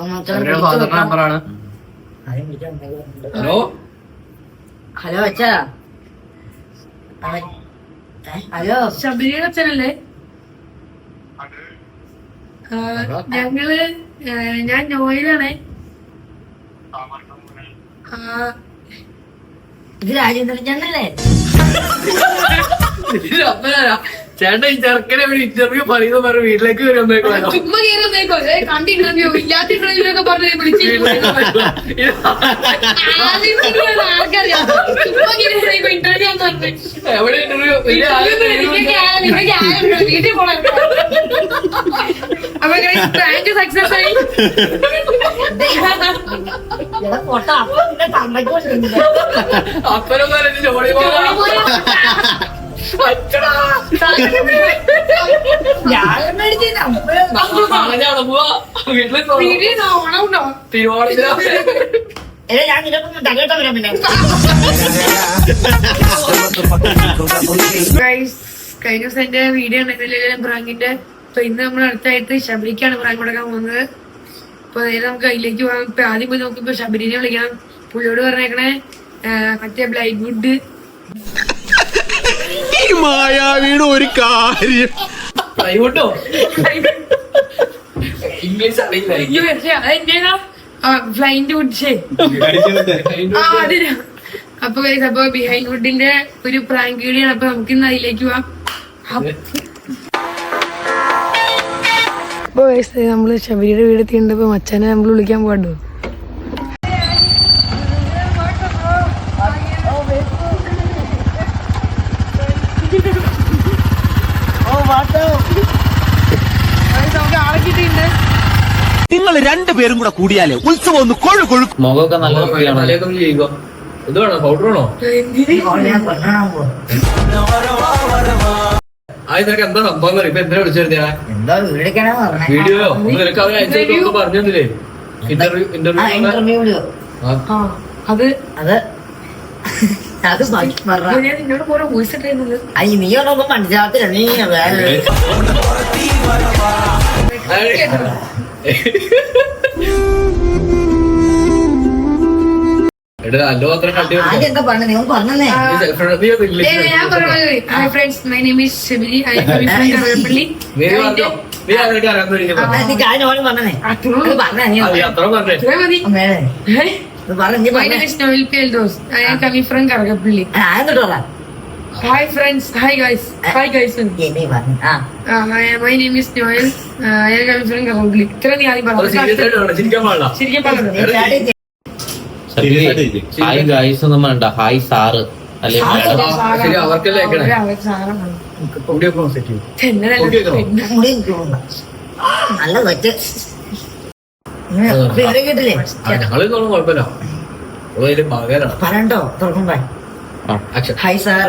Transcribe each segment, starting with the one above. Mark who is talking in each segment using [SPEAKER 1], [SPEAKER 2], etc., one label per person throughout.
[SPEAKER 1] Hello
[SPEAKER 2] hello അച്ഛാ. Hello
[SPEAKER 3] ശബരിയുടെ അച്ഛനല്ലേ? ഞാൻ നോയിലാണേ.
[SPEAKER 2] ഇത് രാജേന്ദ്രൻ ചേട്ടനല്ലേ?
[SPEAKER 1] ചേട്ടാ ഈ ചെറുക്കനെ ഇന്റർവ്യൂ പറയുന്ന പറഞ്ഞ വീട്ടിലേക്ക് വന്നേക്കോ.
[SPEAKER 3] ചുമ്മാ കയറി വന്നേക്കോ. കണ്ട ഇന്റർവ്യൂ ഇല്ലാത്ത ഇന്റർവ്യൂ ഒക്കെ പറഞ്ഞ് ആർക്കറിയാം. ചുമ്മാ കയറി ഇന്റർവ്യൂ എന്ന് പറഞ്ഞു.
[SPEAKER 1] എവിടെ ഇന്റർവ്യൂ?
[SPEAKER 3] വീട്ടിൽ പോണ അപ്പൊ പ്രാങ്ക് സക്സസ് ആയി.
[SPEAKER 1] അപ്പനും പറഞ്ഞ ജോലി
[SPEAKER 3] കഴിഞ്ഞ ദിവസം എന്റെ വീഡിയോ ഉണ്ടെങ്കിലും പ്രാങ്കിന്റെ. അപ്പൊ ഇന്ന് നമ്മൾ അടുത്തായിട്ട് ശബരിക്കാണ് പ്രാങ്ക് കൊടുക്കാൻ പോകുന്നത്. അപ്പൊ നേരെ നമുക്ക് അതിലേക്ക് പോകാം. ഇപ്പൊ ആദ്യം പോയി നോക്കിപ്പോ ശബരിനെ വിളിക്കണം. പുള്ളിയോട് പറഞ്ഞേക്കണേ മറ്റേ ബ്ലൈഡ് വുഡ്
[SPEAKER 4] മായാവിയുടെ ഒരു കാര്യം
[SPEAKER 1] ഇംഗ്ലീഷ് അറിയില്ല.
[SPEAKER 3] അതെന്റെയാ ഫ്ലൈൻഡ് വുഡ്. അതിനാ. അപ്പൊ അപ്പൊ ബിഹൈൻഡ് വുഡിന്റെ ഒരു പ്രാങ്ക് വീഡിയോ ആണ്. അപ്പൊ നമുക്ക് ഇന്ന് അതിലേക്ക് പോവാം. അപ്പൊ നമ്മള് ശബരിയുടെ വീട് എത്തിയിട്ടുണ്ട്. മച്ചാനെ നമ്മൾ വിളിക്കാൻ പോകണ്ടോ?
[SPEAKER 4] നിങ്ങൾ രണ്ടുപേരും കൂടെ കൂടിയാലേ ഉത്സവം ഒന്ന് കൊഴുകൊഴു.
[SPEAKER 1] മുഖമൊക്കെ നല്ല ചെയ്യുക. ഇത് വേണോ? പൗഡർ വേണോ? നിനക്ക് എന്താ സംഭവം? ഇപ്പൊ എന്തിനാ വിളിച്ചിരുന്നേ? വീഡിയോയോ നിനക്ക് അവർ അയച്ചു പറഞ്ഞില്ലേ? ഇന്റർവ്യൂ
[SPEAKER 3] അത്
[SPEAKER 2] നിന്നോട് കുറെ വോയിസ് ഇട്ടിരുന്നത്. നീ ഒന്നും മനസ്സിലാകത്തില്ല. നീ വേറെ എന്താ പറഞ്ഞ നീ പറഞ്ഞേ?
[SPEAKER 3] Hi friends, my name is Sabari. I am coming from Karappally. My name is Noel Peldos. I am coming from Karagapalli. Hi friends, hi guys. My name is Noel. I am coming from Karagapalli. ഇത്ര നീ ആദ്യം പറഞ്ഞു. ശരിക്കും പറഞ്ഞു.
[SPEAKER 5] Hi guys ഒന്നും വേണ്ട, hi sir അല്ലെ?
[SPEAKER 2] നല്ല പറ്റ് കേട്ടില്ലേ?
[SPEAKER 1] കുഴപ്പമില്ല.
[SPEAKER 2] പറയണ്ടോ? തുറക്കുമ്പോ hi sir,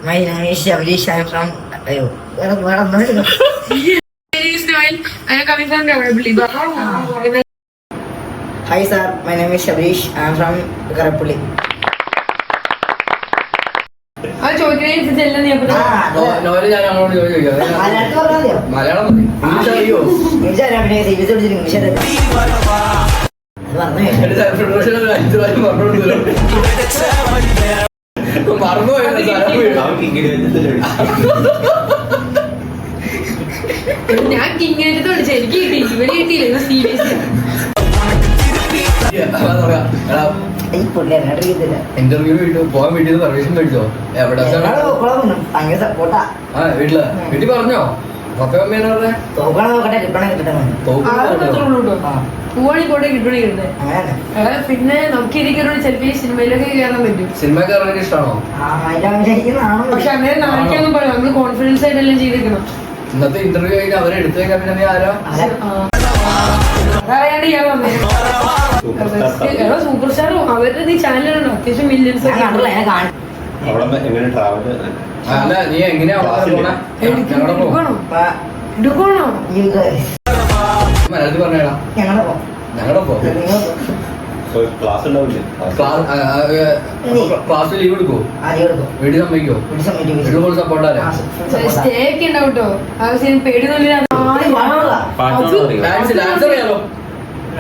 [SPEAKER 2] my name is Sabareesh. I am from അയ്യോ വേറെ
[SPEAKER 3] I am coming from Karagapalli.
[SPEAKER 2] Hi sir, my name is Sabareesh. I am from Karappally.
[SPEAKER 3] ആ ചോദിക്കുന്നതിനനുസരിച്ച് എല്ലാം നീ
[SPEAKER 1] മലയാളം ഇംഗ്ലീഷ് അറിയോ?
[SPEAKER 3] ഞാൻ കിങ്ങിട്ട് വിളിച്ചു. എനിക്ക് കിട്ടിയില്ല, ഇവിടെ കിട്ടിയില്ല. സീരിയസ്
[SPEAKER 1] ഇന്റർവ്യൂ പോകാൻ വീട്ടിൽ നിന്ന് പെർമിഷൻ മേടിച്ചോ? എവിടെ വീട്ടില് വീട്ടിൽ പറഞ്ഞോ?
[SPEAKER 3] പൂവാണിക്കോട്ടെ കിട്ടണേ കിട്ടേ. പിന്നെ നമുക്ക് ഇരിക്കുന്നോട് ചിലപ്പോ ഈ സിനിമയിലൊക്കെ കയറാൻ പറ്റും.
[SPEAKER 1] സിനിമ കയറാൻ ഇഷ്ടമാണോ?
[SPEAKER 3] പക്ഷെ അങ്ങനെ നാളേക്കൊന്നും പറയാം. നമ്മള് കോൺഫിഡൻസ് ആയിട്ടെല്ലാം ചെയ്തിരിക്കണം.
[SPEAKER 1] ഇന്നത്തെ ഇന്റർവ്യൂ കഴിഞ്ഞ് അവരെ എടുത്തേക്കാൻ പിന്നെ ആരോ
[SPEAKER 3] അതറിയാണ്ട് ഇയാൾ വന്നേ. സൂപ്പർ സ്റ്റാർ അവരുടെ നീ ചാനലുണ്ടോ? അത്യാവശ്യം മില്യൻസ് ഒക്കെ.
[SPEAKER 1] അല്ല നീ എങ്ങനെയാ
[SPEAKER 3] എടുക്കണോ?
[SPEAKER 1] മലയാളത്തിൽ പറഞ്ഞേടാ. ഞങ്ങളുടെ ക്ലാസ് ലീവ് എടുക്കോ? വീട്ടിൽ സമ്മതിക്കോ? വീട്ടിൽ സപ്പോർട്ടാലേ
[SPEAKER 3] സ്റ്റേ ഒക്കെ ഉണ്ടാവും കേട്ടോ. ആ പേടി
[SPEAKER 1] ഡാൻസ് അറിയാലോ?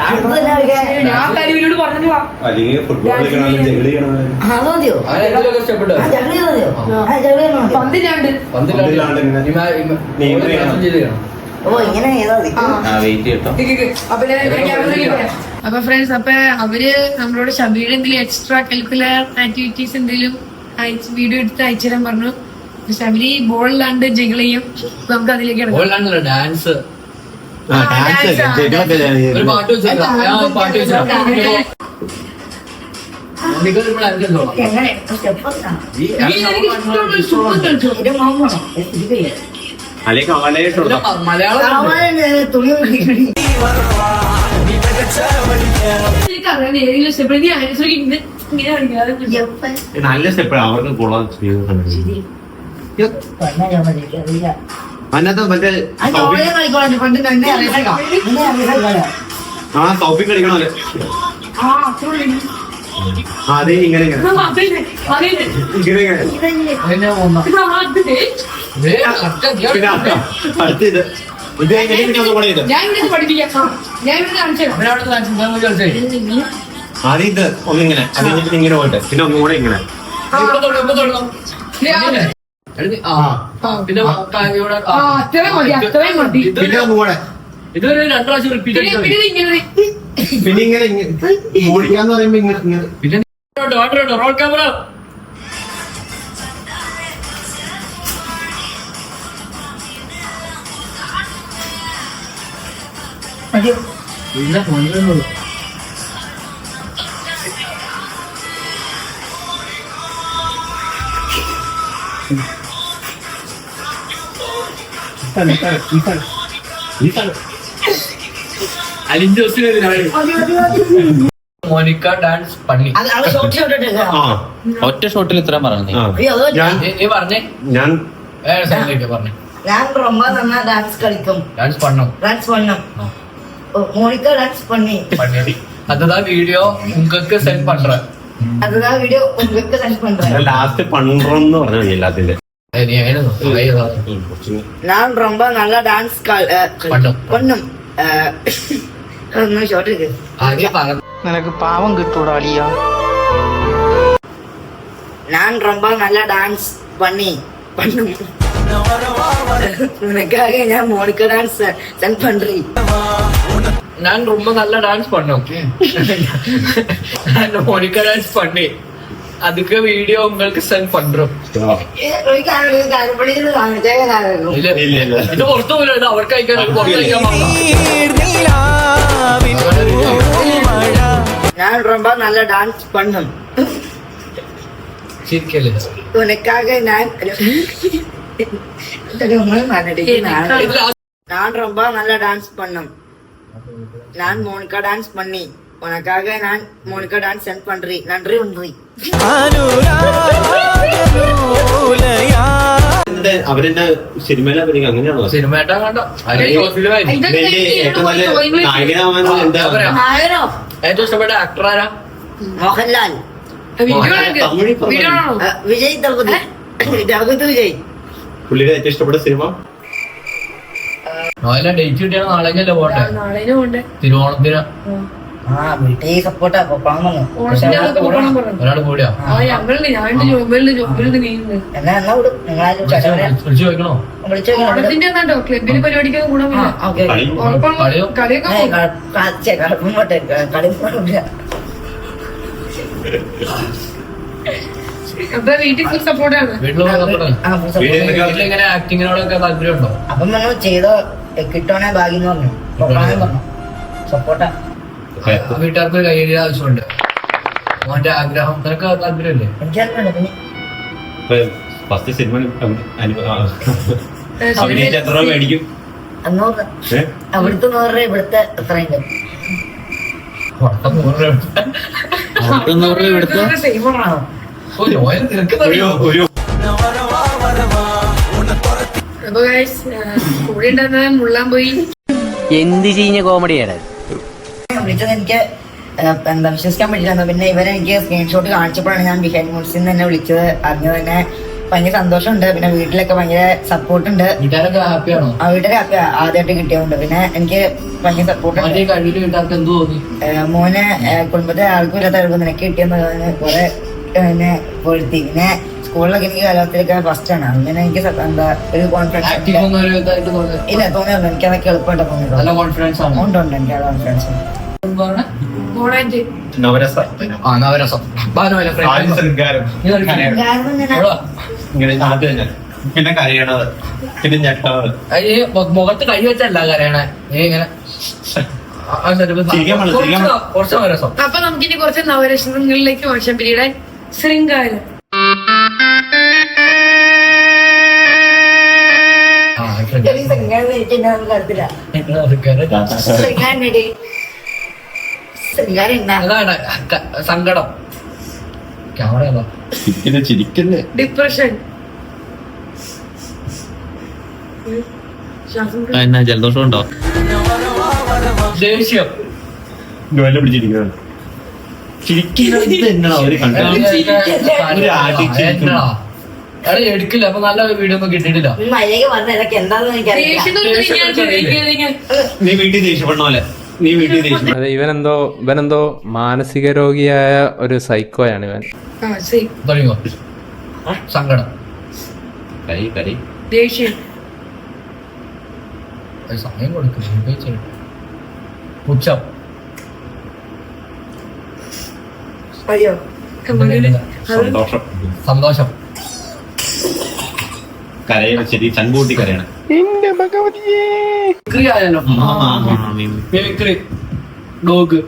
[SPEAKER 2] ഡാൻസ് തന്നെ കളിക്കാൻ
[SPEAKER 3] ഞാൻ കരിവിനോട് പറഞ്ഞു വാ.
[SPEAKER 6] അല്ലെങ്കിൽ ഫുട്ബോൾ കളിക്കണം ജഗിളി കളിക്കണം
[SPEAKER 2] അത് മതിയോ
[SPEAKER 1] അങ്ങനെ എന്തെങ്കിലുമൊക്കെ ഇഷ്ടപ്പെട്ടു
[SPEAKER 2] ജഗലി മതിയോ ജഗലി
[SPEAKER 3] പന്തില്ലാണ്ട്
[SPEAKER 6] പന്തിലാണ്ട് ഇങ്ങനെ
[SPEAKER 2] ഓ ഇങ്ങനെ ഏതാ മതി
[SPEAKER 5] വെയിറ്റ് ചെയ്യട്ടോ.
[SPEAKER 3] അപ്പൊ അപ്പൊ ഫ്രണ്ട്സ് അപ്പൊ അവര് നമ്മളോട് ഷബീയുടെ എന്തെങ്കിലും എക്സ്ട്രാ കരിക്കുലർ ആക്ടിവിറ്റീസ് എന്തെങ്കിലും വീഡിയോ എടുത്ത് അയച്ചു തരാൻ പറഞ്ഞു. ശബരി ബോളിലാണ്ട് ജഗിൾ ചെയ്യും. നമുക്ക് അതിലേക്ക് കിടക്കാം.
[SPEAKER 1] ഡാൻസ്
[SPEAKER 6] ഡാൻസ്
[SPEAKER 1] ഒരു പാട്ട് വെച്ചേക്കാം. ഞാൻ പാട്ട് വെച്ചേക്കാം.
[SPEAKER 2] എങ്ങനെ സ്റ്റെപ്പ് ഇത് മാമണോ
[SPEAKER 6] അല്ലെങ്കിൽ അവനായിട്ടുള്ള
[SPEAKER 1] മലയാളം
[SPEAKER 2] തുണി
[SPEAKER 3] എനിക്കറിയാം ഏതെങ്കിലും സ്റ്റെപ്പ് നീ ആൻസർ ഇങ്ങനെ കളിക്കാതെ
[SPEAKER 6] നല്ല സ്റ്റെപ്പാണ് അവർക്ക് കൊള്ളാൻ അതിനകത്ത് മറ്റേ
[SPEAKER 2] കളിക്കോളാം പണ്ട് തന്നെ
[SPEAKER 6] ആ സൗഫിങ് കളിക്കണമല്ലേ
[SPEAKER 3] ആ അത്രേ
[SPEAKER 6] അതെ ഇങ്ങനെ ഇങ്ങനെ ഇങ്ങനെ ഇങ്ങനെ പിന്നെ അടുത്ത ഇത് ഇത് എങ്ങനെ പണിയത്
[SPEAKER 3] ഞാൻ ഇവിടെ പഠിപ്പിക്കാം. ഞാൻ ഇവിടെ കാണിച്ചു
[SPEAKER 6] ആദ്യം ഇത് ഒന്നിങ്ങനെ അത് കഴിഞ്ഞിട്ട് ഇങ്ങനെ പോയിട്ട് പിന്നെ ഒന്നുകൂടെ ഇങ്ങനെ
[SPEAKER 1] പിന്നെ
[SPEAKER 3] അത്രയും മതി അത്രയും മതി.
[SPEAKER 6] പിന്നെ ഒന്നുകൂടെ
[SPEAKER 1] ഇതൊരു 2 പ്രാവശ്യം റിപ്പീറ്റ്
[SPEAKER 3] പിന്നെ ഇങ്ങനെ
[SPEAKER 6] പിന്നെ ഇങ്ങനെ ഓടിക്കാന്ന് പറയുമ്പോ ഇങ്ങനെ ഇങ്ങനെ
[SPEAKER 1] പിന്നെ റോൾ ക്യാമറ ഇല്ല കൊണ്ടുവരുന്നുള്ളൂ. അലിൻ ജോസിനെതിരായി മോനിക്ക ഡാൻസ് പണി.
[SPEAKER 2] അത് ഷോർട്ട് ഷോർട്ട് ഇട്ടേക്കാം.
[SPEAKER 6] ആ
[SPEAKER 5] ഒറ്റ ഷോട്ടിൽ ഇത്രയും പറഞ്ഞു.
[SPEAKER 6] ആ.
[SPEAKER 2] അയ്യോ അത്
[SPEAKER 6] ഞാൻ
[SPEAKER 1] നീ പറഞ്ഞേ
[SPEAKER 6] ഞാൻ
[SPEAKER 1] പറഞ്ഞേ
[SPEAKER 2] ഞാൻ ரொம்ப நல்லா டான்ஸ் കളിக்கும்
[SPEAKER 1] டான்ஸ் பண்ணோம்
[SPEAKER 2] டான்ஸ் பண்ணோம் மோனிகா டான்ஸ் பண்ணி
[SPEAKER 1] பண்ணி அதுதான் வீடியோ உங்களுக்கு சென்ட் பண்றேன்.
[SPEAKER 2] அதுதான் வீடியோ உங்களுக்கு சென்ட் பண்றேன்.
[SPEAKER 6] ലാസ്റ്റ് പന്ത്രണ്ട് പറഞ്ഞു എല്ലാത്തിന്റെ
[SPEAKER 1] நீ வேணும்
[SPEAKER 2] நான் ரொம்ப நல்லா டான்ஸ் பண்ணும் ഷോർട്ട് ഇருக்கு
[SPEAKER 1] ആദ്യം പറഞ്ഞു
[SPEAKER 7] നിനക്ക് പാവം കിട്ടൂടാ അളിയ.
[SPEAKER 2] நான் ரொம்ப நல்லா டான்ஸ் பண்ணும் உனக்காக ഞാൻ മോണിക്ക டான்ஸ் சென்ட் பண்றேன்.
[SPEAKER 1] நான் ரொம்ப நல்லா டான்ஸ் பண்ணோம். நான் மோனிகா டான்ஸ் பண்ணி அதுக்கு வீடியோ உங்களுக்கு சென்ட் பண்றோம்.
[SPEAKER 6] ഇല്ല ഇല്ല
[SPEAKER 1] ഇത് പുറത്തു പോലും ഇത് അവർക്ക് അയക്കാൻ പുറത്ത് അയക്കാൻ
[SPEAKER 2] ഞാൻ ரொம்ப நல்லா டான்ஸ் பண்ணும்
[SPEAKER 1] ശരിക്കല്ലേ
[SPEAKER 2] உனக்காக நான் நான் ரொம்ப நல்லா டான்ஸ் பண்ணும் நான் மோனிகா டான்ஸ் பண்ணி உனக்காக நான் மோனிகா டான்ஸ் சென்ட் பண்றேன். நன்றி நன்றி.
[SPEAKER 6] അവരെന്നെ സിനിമയിലെ അഭിനയിക്കും അങ്ങനെയാണോ
[SPEAKER 1] സിനിമ ഏട്ടാ കണ്ടോ
[SPEAKER 6] ഇതിന്റെ ഏറ്റവും നല്ല നായകനാവാൻ എന്താ
[SPEAKER 2] ആയിരോ
[SPEAKER 1] ഏറ്റവും ഇഷ്ടപ്പെട്ട ആക്ടർ ആരാ?
[SPEAKER 2] മോഹൻലാൽ
[SPEAKER 3] വീഡിയോ ആണോ?
[SPEAKER 2] വിജയ് തകുതി വിജയ്
[SPEAKER 6] പുള്ളിയുടെ ഏറ്റവും ഇഷ്ടപ്പെട്ട സിനിമ
[SPEAKER 1] നോയല ഡേറ്റ് കിട്ടിയാൽ നാളെയല്ലേ പോട്ടെ
[SPEAKER 3] നാളെ കൊണ്ട്
[SPEAKER 1] തിരുവോണത്തിന്.
[SPEAKER 2] ആ വീട്ടിൽ സപ്പോർട്ടാ
[SPEAKER 1] ഒരാൾ കൂടിയാ
[SPEAKER 3] ആ ഞങ്ങളുണ്ട് ഞാൻ ജോബിലുണ്ട് നീങ്ങുന്നത്
[SPEAKER 2] എന്നാ വിടും നിങ്ങളാരും
[SPEAKER 1] വിളിച്ചു ചോദിക്കണോ?
[SPEAKER 2] വിളിച്ചു
[SPEAKER 3] ഓണത്തിന്റെ എന്നാട്ടോ ക്ലബിൽ പരിപാടിക്കൊക്കെ കൂടാൻ
[SPEAKER 6] കളി
[SPEAKER 3] കളിയൊക്കെ പോകും. അപ്പൊ വീട്ടിൽ ഫുൾ സപ്പോർട്ടാണ്.
[SPEAKER 1] വീട്ടിലിങ്ങനെ ആക്ടിങ്ങിനോടൊക്കെ താല്പര്യമുണ്ടോ?
[SPEAKER 2] അപ്പം നമ്മൾ ചെയ്തോ കിട്ടോണേ ഭാഗ്യം പറഞ്ഞു സപ്പോർട്ടാ.
[SPEAKER 1] വീട്ടുകാർക്ക് ഒരു കൈയടി ആവശ്യമുണ്ട്. മോന്റെ ആഗ്രഹം നിനക്ക് താല്പര്യമല്ലേ?
[SPEAKER 2] എനിക്കറിയില്ല പിന്നെ
[SPEAKER 6] ഫസ്റ്റ് സിനിമ അഭിനയിച്ച് എത്ര രൂപ മേടിക്കും?
[SPEAKER 2] അന്നൂറ് അവിടുത്തെ 100 രൂപ ഇവിടുത്തെ എത്രയുണ്ട്?
[SPEAKER 5] ഇവിടുത്തെ
[SPEAKER 6] ഒരു
[SPEAKER 3] അപ്പൊ ഗൈസ് കൂടെ ഉണ്ടായിരുന്ന മുള്ളാൻ പോയി.
[SPEAKER 7] എന്ത് ചെയ്യുന്ന കോമഡിയാണ്
[SPEAKER 2] വിളിച്ചത് എനിക്ക് എന്താ വിശ്വസിക്കാൻ പറ്റില്ല. പിന്നെ ഇവരെനിക്ക് സ്ക്രീൻഷോട്ട് കാണിച്ചപ്പോഴാണ് ഞാൻ ബിഹൈൻഡ് മൂഡ്സിൽ നിന്ന് തന്നെ വിളിച്ചത്. അറിഞ്ഞു തന്നെ ഭയങ്കര സന്തോഷമുണ്ട്. പിന്നെ വീട്ടിലൊക്കെ ഭയങ്കര സപ്പോർട്ടുണ്ട്.
[SPEAKER 1] വീട്ടുകാരൊക്കെ ഹാപ്പിയാണോ?
[SPEAKER 2] ആ വീട്ടിലെ ഹാപ്പി ആദ്യമായിട്ട് കിട്ടിയതുകൊണ്ട്. പിന്നെ എനിക്ക് ഭയങ്കര സപ്പോർട്ടുണ്ട്.
[SPEAKER 1] മറ്റേ കഴിവില് വീട്ടുകാർക്ക് എന്ത് തോന്നി?
[SPEAKER 2] മോനെ കുടുംബത്തിലെ ആർക്കും ഇല്ലാത്ത കഴിവ് നിനക്ക് കിട്ടിയെന്ന് കുറെ എന്നെ പൊഴുത്തി. പിന്നെ സ്കൂളിലൊക്കെ എനിക്ക് കലോത്സവത്തിലൊക്കെ ഫസ്റ്റ് ആണ്. അങ്ങനെ എനിക്ക് എന്താ ഒരു കോൺഫിഡൻസ്
[SPEAKER 1] ആക്റ്റീവ് ഒന്നും ഒരു ഇതായിട്ട് തോന്നി?
[SPEAKER 2] ഇല്ല തോന്നിയുള്ളൂ. എനിക്ക് അതൊക്കെ എളുപ്പമായിട്ട്
[SPEAKER 1] നല്ല
[SPEAKER 2] തോന്നിയിട്ടുള്ളൂ.
[SPEAKER 1] കോൺഫിഡൻസ് ആണ്.
[SPEAKER 2] ഉണ്ട് എനിക്ക് ആ കോൺഫിഡൻസ്.
[SPEAKER 3] മോളാൻഡ്
[SPEAKER 6] നവരസം
[SPEAKER 1] ആ നവരസം.
[SPEAKER 6] ആദ്യ ശൃംഗാരം
[SPEAKER 2] കാരണം ഞാൻ
[SPEAKER 6] ഇങ്ങനെ അത് തന്നെ. പിന്നെ കരയണത്, പിന്നെ ഞെട്ടണത്.
[SPEAKER 1] മുഖത്ത് കൈ വെച്ചല്ല കരയണേ. നീ ഇങ്ങനെ
[SPEAKER 6] ചിരിക്കാൻ പാടില്ല, ചിരിക്കാൻ പാടില്ല.
[SPEAKER 1] കുറച്ച് നവരസം.
[SPEAKER 3] അപ്പൊ നമുക്കിനി കുറച്ച് നവരസങ്ങളിലേക്ക് മോശം പിരീഡ് ശൃംഗാരം.
[SPEAKER 2] എനിക്ക് സംഗാരം എനിക്കെന്നാന്ന് കരുത്തില്ല. സംഗാരം എന്നാ
[SPEAKER 1] അതാണ് സങ്കടം. ക്യാമറ
[SPEAKER 6] ചിരിക്കുന്നേ.
[SPEAKER 3] ഡിപ്രഷൻ.
[SPEAKER 5] എന്നാ ജലദോഷം ഉണ്ടോ?
[SPEAKER 1] ദേഷ്യം.
[SPEAKER 6] വല്ല പിടിച്ചിരിക്കുന്നത് ചിരിക്കുന്നത് തന്നെയാണോ അവര് കണ്ടത്? ഒരു ആട്ടിച്ചിരിക്കുന്നു.
[SPEAKER 1] എടുക്കില്ല. അപ്പൊ നല്ല വീഡിയോ ഒന്നും കിട്ടിയിട്ടില്ല.
[SPEAKER 2] മര്യാദ വന്ന ഇതൊക്കെ എന്താണെന്ന് എനിക്കറിയില്ല.
[SPEAKER 6] നീ വീട്ടിൽ ദേഷ്യപ്പെടണ പോലെ നീ വീട്ടിൽ ദേഷ്യപ്പെട്ട.
[SPEAKER 8] അതെ, ഇവനെന്തോ മാനസിക രോഗിയായ ഒരു സൈക്കോയാണ് ഇവൻ.
[SPEAKER 1] തുടങ്ങിയോ? സങ്കടം,
[SPEAKER 5] കരി
[SPEAKER 3] ദേഷ്യം,
[SPEAKER 1] സമയം കൊടുക്കും. പുച്ഛം,
[SPEAKER 2] അയ്യോ
[SPEAKER 6] സന്തോഷം,
[SPEAKER 1] സന്തോഷം,
[SPEAKER 6] കരയണം. ശരി, ചങ്കൂട്ടി കരയണം.
[SPEAKER 1] മിമിക്രി ആയാലോ? മിമിക്രി. ഡോഗ്,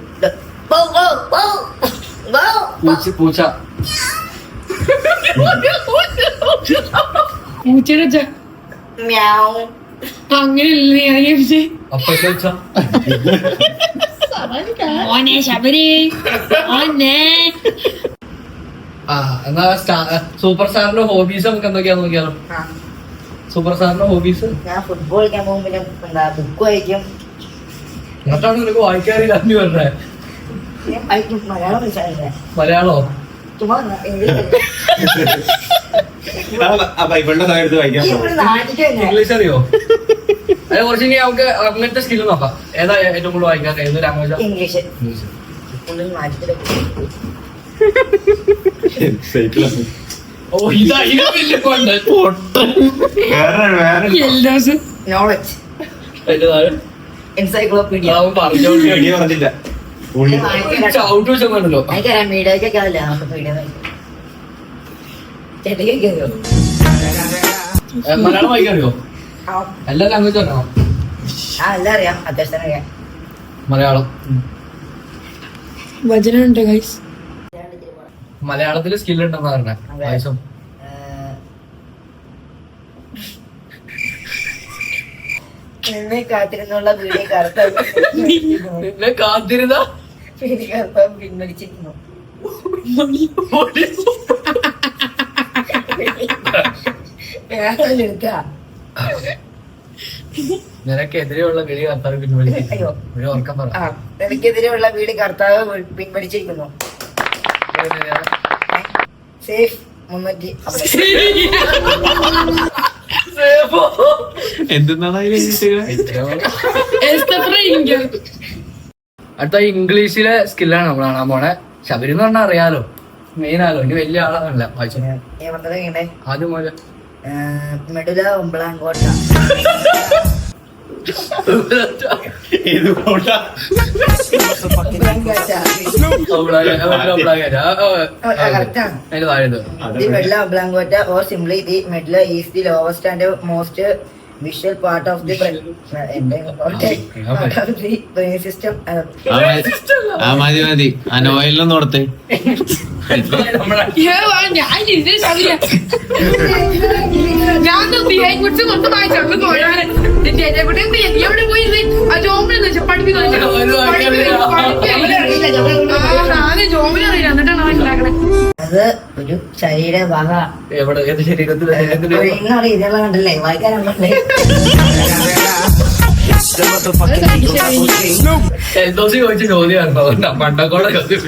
[SPEAKER 1] പൂച്ച,
[SPEAKER 3] പൂച്ചയുടെ
[SPEAKER 2] മ്യാവ്
[SPEAKER 3] അങ്ങനെയല്ലേ
[SPEAKER 1] അപ്പൊക്കെ വെച്ച
[SPEAKER 3] ഓനെ ശബരി ഓനെ.
[SPEAKER 1] എന്നാ സൂപ്പർ സ്റ്റാറിന്റെ ഹോബീസ് നമുക്ക് എന്തൊക്കെയാന്ന് നോക്കിയാലോ? സൂപ്പർ സ്റ്റാറിന്റെ ഹോബീസ്.
[SPEAKER 2] ഞാൻ ഫുട്ബോൾ കളിക്കാൻ പോകുമ്പോ എന്താ ബുക്ക് വായിക്കും.
[SPEAKER 1] എന്നിട്ടാണ് നിനക്ക് വായിക്കാറില്ല അഞ്ഞു പറഞ്ഞേ?
[SPEAKER 2] ഞാൻ വായിക്കും. മലയാളം മനസ്സിലായില്ല.
[SPEAKER 1] മലയാളോ?
[SPEAKER 2] ചുമ്മാ
[SPEAKER 6] ബൈബിളിന്റെ താഴത്ത് വായിക്കാൻ
[SPEAKER 1] ഇംഗ്ലീഷ് അറിയോ? അത് കുറച്ച് ഇനി നമുക്ക് അങ്ങനത്തെ സ്കില്ല് നോക്കാം. ഏതാ ഏറ്റവും കൂടുതൽ വായിക്കാൻ? ഏത് ലാംഗ്വേജാ?
[SPEAKER 2] ഇംഗ്ലീഷ് ഫുള്ളിൽ മാറ്റിട്ട്
[SPEAKER 1] ഓ ഇതാ വലിയ കൊണ്ട്
[SPEAKER 2] നോളജ് എൻസൈക്ലോപീഡിയ.
[SPEAKER 6] പറഞ്ഞില്ല.
[SPEAKER 1] ചവിട്ട് വെച്ചോ?
[SPEAKER 2] എനിക്കറിയാം മീഡിയക്കൊക്കെ അതല്ലേ നമുക്ക് പീഡിയ ചെടിയൊക്കെ അറിയോ?
[SPEAKER 1] മലയാളം വായിക്കാറിയോ? എല്ലാ ലാംഗ്വേജും അറിയാം.
[SPEAKER 2] ആ എല്ലാം അറിയാം, അത്യാവശ്യം അറിയാം.
[SPEAKER 1] മലയാളം,
[SPEAKER 3] വചനമുണ്ട് ഗൈസ്.
[SPEAKER 1] മലയാളത്തില് സ്കില്ല് ഉണ്ടെന്ന് പറഞ്ഞേ. വായിച്ചോ?
[SPEAKER 2] നിന്നെ കാത്തിരുന്നുള്ള വീഡിയോ കറുത്ത
[SPEAKER 1] നിന്നെ കാത്തിരുന്ന
[SPEAKER 2] വീഡിയോ കറുത്ത പിൻവലിച്ചിരുന്നു. എടുക്ക
[SPEAKER 1] നിനക്കെതിരെയുള്ള വിളി കർത്താവ് പിൻവലിച്ചിരിക്കുന്നു. ഒരു ഉറക്കം പറ.
[SPEAKER 2] എനിക്കെതിരെയുള്ള വീട് കർത്താവ് പിൻവലിച്ചിരിക്കുന്നു. സേഫ് 350.
[SPEAKER 5] എന്തെന്നാണ്
[SPEAKER 1] അടുത്ത ഇംഗ്ലീഷിലെ സ്കില്ലാണ് നമ്മൾ കാണാൻ പോണെ. ശബരി എന്ന് പറഞ്ഞാൽ അറിയാലോ, മെയിൻ ആലോ. ഇനി വലിയ ആളാണല്ല വായിച്ചു. ആദ്യം പോലെ
[SPEAKER 2] മെഡുല ഒബ്ലാങ്കോട്ട.
[SPEAKER 1] അതിന്റെ താഴെ
[SPEAKER 2] The medulla oblongata, or simply the medulla, is the lowest and most visual part of the brain system.
[SPEAKER 5] മതി ആ നോയിലൊന്നും കൊടുത്തേ.
[SPEAKER 3] ഞാൻ കുറിച്ച് മൊത്തമായി ചങ്ങ് പോയാണ്. എവിടെ പോയി ആ ജോമിനെന്ന് വെച്ചാൽ പഠിപ്പിക്കുന്നില്ല. ജോമിനെ അറിയില്ല, എന്നിട്ടാണ് അവൻ ഉണ്ടാക്കണേ.
[SPEAKER 2] അത് ഒരു ശരീരഭാഗ.
[SPEAKER 1] എവിടെ? ഏത് ശരീരത്തിൽ?
[SPEAKER 2] ഇതെല്ലാം കണ്ടല്ലേ വായിക്കാനല്ലേ?
[SPEAKER 1] എൽദോസി ചോദിച്ച ചോദ്യമായിരുന്നു. പണ്ടക്കോടെ ചോദ്യം.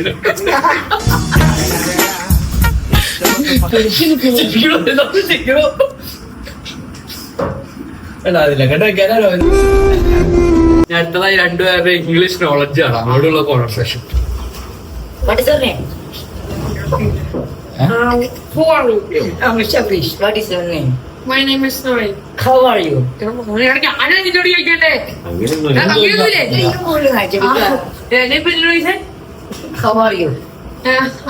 [SPEAKER 1] അടുത്തതായി രണ്ടുപേരുടെ ഇംഗ്ലീഷ് നോളജ് ആണ് അങ്ങോട്ടുള്ള conversation.
[SPEAKER 2] What is your name?
[SPEAKER 3] Who are you?
[SPEAKER 2] Shabrish. What is your name?
[SPEAKER 3] My name is Noel.
[SPEAKER 2] How are you?
[SPEAKER 3] ഞാനാ നിന്നോട് ചോദിക്കണ്ടേ? അങ്ങനെയൊന്നുമില്ലേ? എന്നെ ഇപ്പൊ എന്നോട് ചോദിച്ചേ?
[SPEAKER 2] How are you?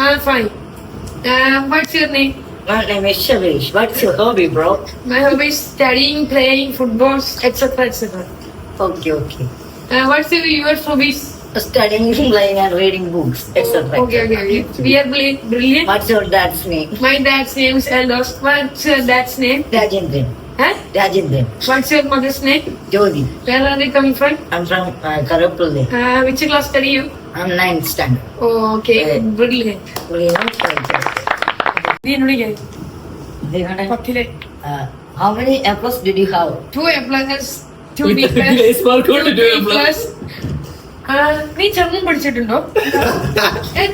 [SPEAKER 3] I'm fine. What's your name?
[SPEAKER 2] My name is Shabrish. What's your hobby, bro?
[SPEAKER 3] My hobby is studying, playing football, etc. etc.
[SPEAKER 2] Okay.
[SPEAKER 3] What's your hobbies?
[SPEAKER 2] Studying, playing, and reading books, etc.
[SPEAKER 3] Okay. We are brilliant.
[SPEAKER 2] What's your dad's name?
[SPEAKER 3] My dad's name is Eldos. What's your dad's name?
[SPEAKER 2] Rajendran.
[SPEAKER 3] Huh?
[SPEAKER 2] Rajendran.
[SPEAKER 3] What's your mother's name?
[SPEAKER 2] Jodi.
[SPEAKER 3] Where are they coming from?
[SPEAKER 2] I'm from Karapulli.
[SPEAKER 3] Which class study you?
[SPEAKER 2] I'm 9th standard.
[SPEAKER 3] Oh, okay. Brilliant. നീ എന്നോട് ചോദിക്കാം. പത്തിലെ
[SPEAKER 2] How many A plus did you have?
[SPEAKER 3] 2 A plus, 2 B plus. നീ ചെറുപ്പം പഠിച്ചിട്ടുണ്ടോ?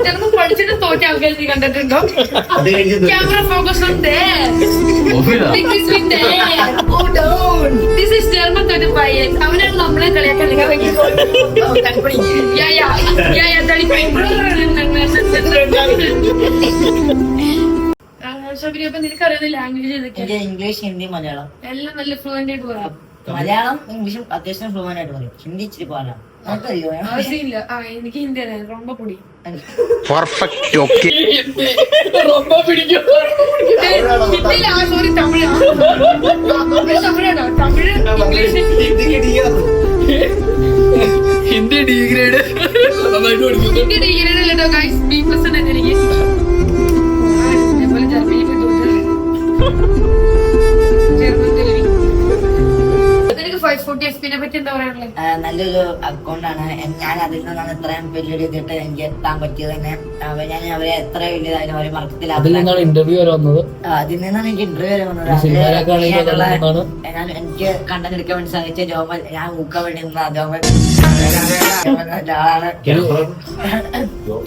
[SPEAKER 3] ചെറുപ്പം പഠിച്ചിട്ട് തോറ്റ ആൾക്കാർ നീ കണ്ടിട്ടുണ്ടോ? Camera focus on there. This is German തോറ്റ പയ്യൻ. അവനാണ് നമ്മളെ കളിയാക്കാൻ ശബരി. അപ്പൊ നിനക്കറിയാവുന്ന ലാംഗ്വേജ് ഏതൊക്കെയാ?
[SPEAKER 2] എനിക്ക് ഇംഗ്ലീഷ്, ഹിന്ദി, മലയാളം.
[SPEAKER 3] എല്ലാം നല്ല ഫ്ലുവന്റ് ആയിട്ട് പറയാം.
[SPEAKER 2] മലയാളം ഇംഗ്ലീഷും അത്യാവശ്യം ഫ്ലുവന്റ് ആയിട്ട് പറയും. ഹിന്ദി ഇച്ചിരി പാടാം. നമുക്കറിയോ?
[SPEAKER 3] ആവശ്യമില്ല. എനിക്ക് ഹിന്ദി അറിയാം. റൊമ്പ പൊടി.
[SPEAKER 4] Perfect okay.
[SPEAKER 3] സോറി, തമിഴാണോ? Tamil, English,
[SPEAKER 1] Hindi degrade
[SPEAKER 3] Hindi degree അല്ലോ ഗൈസ്. B+ തന്നെ എനിക്ക്. അതേപോലെ ജർമ്മനിയിൽ നിനക്ക് 540 SP പറ്റി എന്താ പറയാനുള്ളത്?
[SPEAKER 2] നല്ലൊരു അക്കൗണ്ടാണ്. ഞാൻ അതിൽ നിന്നാണ് ഇത്രയും വലിയൊരു ഇതിട്ട് എനിക്ക് എത്താൻ പറ്റിയത് തന്നെ. ഞാൻ അവരെ എത്ര വലിയതായാലും അവരെ മറക്കത്തില്ല.
[SPEAKER 1] അതിൽ നിന്നാണ് ഇന്റർവ്യൂ വരെ വന്നത്.
[SPEAKER 2] അതിൽ നിന്നാണ് എനിക്ക് ഇന്റർവ്യൂ വരെ വന്നത്. ഞാൻ എനിക്ക് കണ്ടന്റ് എടുക്കാൻ വേണ്ടി സാധിച്ച ജോബ്, ഞാൻ ഊക്കാൻ വേണ്ടി നിന്ന ജോബ് ആളാണ്.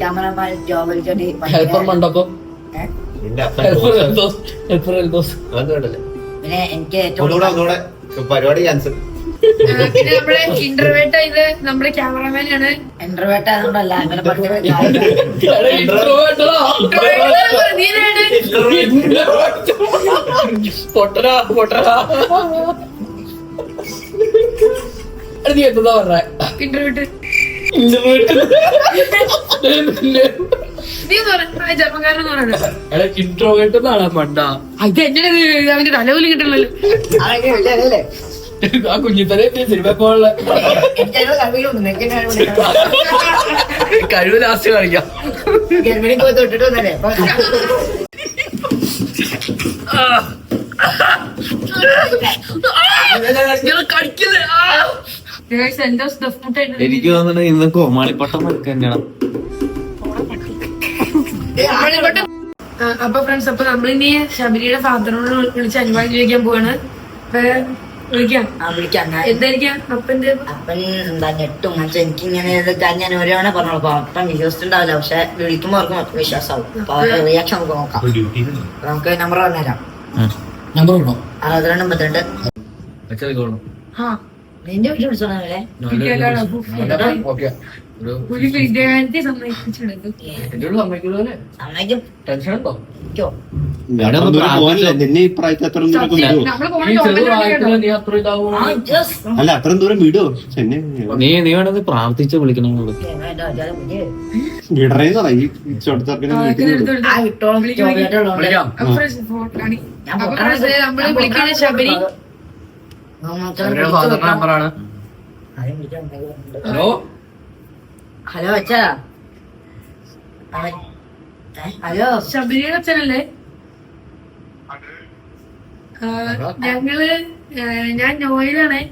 [SPEAKER 2] ക്യാമറമാൻ ജോബ് ചെടി
[SPEAKER 1] ഹെൽപ്പർ മണ്ടപ്പം
[SPEAKER 2] പിന്നെ എനിക്ക് ഏറ്റവും
[SPEAKER 6] പരിപാടി ക്യാൻസൽ.
[SPEAKER 3] പിന്നെ നമ്മുടെ ഇന്റർവേട്ട ഇത് നമ്മുടെ ക്യാമറമാൻ ആണ്.
[SPEAKER 2] ഇന്റർവേട്ട അതുകൊണ്ടല്ല അങ്ങനെ പറഞ്ഞ
[SPEAKER 1] നീ എന്താ പറഞ്ഞ
[SPEAKER 3] ഇന്റർവേട്ട് നീ ജർമ്മക്കാരൻ പറയുന്നത്
[SPEAKER 1] ഇൻട്രോവേർട്ട് എന്നാണ് മണ്ട.
[SPEAKER 3] ഇത് എങ്ങനെ അവന്റെ തലവലി കിട്ടണല്ലോ.
[SPEAKER 1] ആ കുഞ്ഞിത്തനെ സിനിമ പോലുള്ള കഴിവ് ലാസ്റ്റ് കാണിക്കാം.
[SPEAKER 2] ജർമ്മനി പോയി തൊട്ടിട്ട് വന്നല്ലേ
[SPEAKER 5] എനിക്ക് തോന്നുന്നു ഇന്ന് കോമാളിപ്പട്ടം തന്നെയാണ്.
[SPEAKER 3] അപ്പൊ ഫ്രണ്ട്സ്, അപ്പൊ നമ്മളിനി ശബരിയുടെ ഫാദറിനോട് വിളിച്ച് അനുവാദം ചോദിക്കാൻ പോവാണ്. വിളിക്കാം. എന്തായിരിക്കാം അപ്പന്റെ?
[SPEAKER 2] അപ്പൻ എന്താ ഞെട്ടും. എനിക്ക് ഇങ്ങനെ ഞാൻ ഒരാളെ പറഞ്ഞോളൂ. അപ്പൊ അപ്പൻ വിശ്വസിച്ചിട്ടുണ്ടാവില്ല. പക്ഷെ വിളിക്കുമ്പോ അവർക്ക് വിശ്വാസമാവും. അപ്പൊ റിയാക്ഷൻ നമുക്ക് നോക്കാം. നമുക്ക് നമ്പർ പറഞ്ഞുതരാം.
[SPEAKER 1] നമ്പർ ഉണ്ടോ?
[SPEAKER 2] 62 നിന്റെ വീട്ടിൽ വിളിച്ചോളാം.
[SPEAKER 1] ഓക്കെ
[SPEAKER 3] ഒരു വിദ്യാർത്ഥി സമ്മതിച്ചിട്ടുണ്ട്.
[SPEAKER 2] സമ്മതിക്കും.
[SPEAKER 1] ടെൻഷൻ ഉണ്ടോ?
[SPEAKER 6] നിന്നെ ഈ പ്രായത്തിൽ അത്ര ദൂരം വിടുവോ?
[SPEAKER 3] നമ്മള്
[SPEAKER 1] നീ ചെറുതായിട്ട് നീ അത്ര ഇതാവും.
[SPEAKER 6] അല്ല അത്രയും ദൂരം വിടുവോ? എന്നെ
[SPEAKER 5] നീ വേണത് പ്രാർത്ഥിച്ച് വിളിക്കണം.
[SPEAKER 6] വിടറേന്ന് പറയും. ഈ ചൊടുത്തർക്കിനെ
[SPEAKER 1] വിളിക്കാം.
[SPEAKER 3] നമ്മള് വിളിക്കുന്ന ശബരി
[SPEAKER 1] ഫാദർ നമ്പറാണ്. ഹലോ
[SPEAKER 2] ഹലോ അച്ഛാ. ഹലോ
[SPEAKER 3] ശബരിയുടെ അച്ഛനല്ലേ? ഞങ്ങള് ഞാൻ നോയിലാണേ.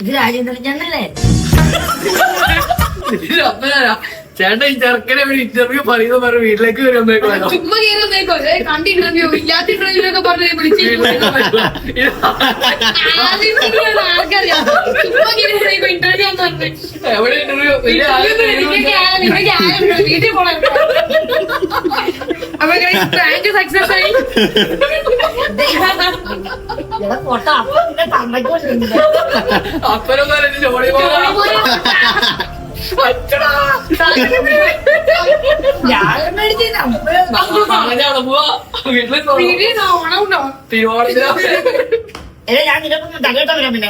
[SPEAKER 2] ഇത് രാജേന്ദ്രൻ ചേട്ടനല്ലേ?
[SPEAKER 1] അപ്പനാരാ? ചേട്ടാ ഈ ചെറുക്കനെ ഒരു ഇന്റർവ്യൂ പറയുന്ന പറഞ്ഞ വീട്ടിലേക്ക് വരുമ്പോഴേക്കും
[SPEAKER 3] ചുമ്മാ കയറുന്നേക്കോ കണ്ട് ഇന്റർവ്യൂ ഇല്ലാത്ത ഇന്റർവ്യൂ ഒക്കെ പറഞ്ഞ് വിളിച്ചിരിക്കും ആൾക്കറിയാം ചുമ്മാ കയറുന്നേക്കോ ഇന്റർവ്യൂ എന്ന് പറഞ്ഞു
[SPEAKER 1] എവിടെ ഇന്റർവ്യൂ
[SPEAKER 3] വീട്ടിൽ പോണേ അപ്പൊ പ്രാങ്ക് സക്സസ് ആയി
[SPEAKER 2] ഫോട്ടോ അപ്പൊ നിന്റെ തമ്മയ്ക്ക് കൊണ്ടിരുന്നില്ല.
[SPEAKER 1] അപ്പനൊന്നും അറിയില്ല ജോലി
[SPEAKER 2] ഞാൻ മേടിച്ചില്ല.
[SPEAKER 1] പോവാ വീട്ടിൽ
[SPEAKER 3] വീട്ടിൽ ഓണമുണ്ടോ
[SPEAKER 1] തിരുവോണത്തിനാ
[SPEAKER 2] എടാ, ഞാൻ നിനക്കൊന്നും തകർത്താ വരാം പിന്നെ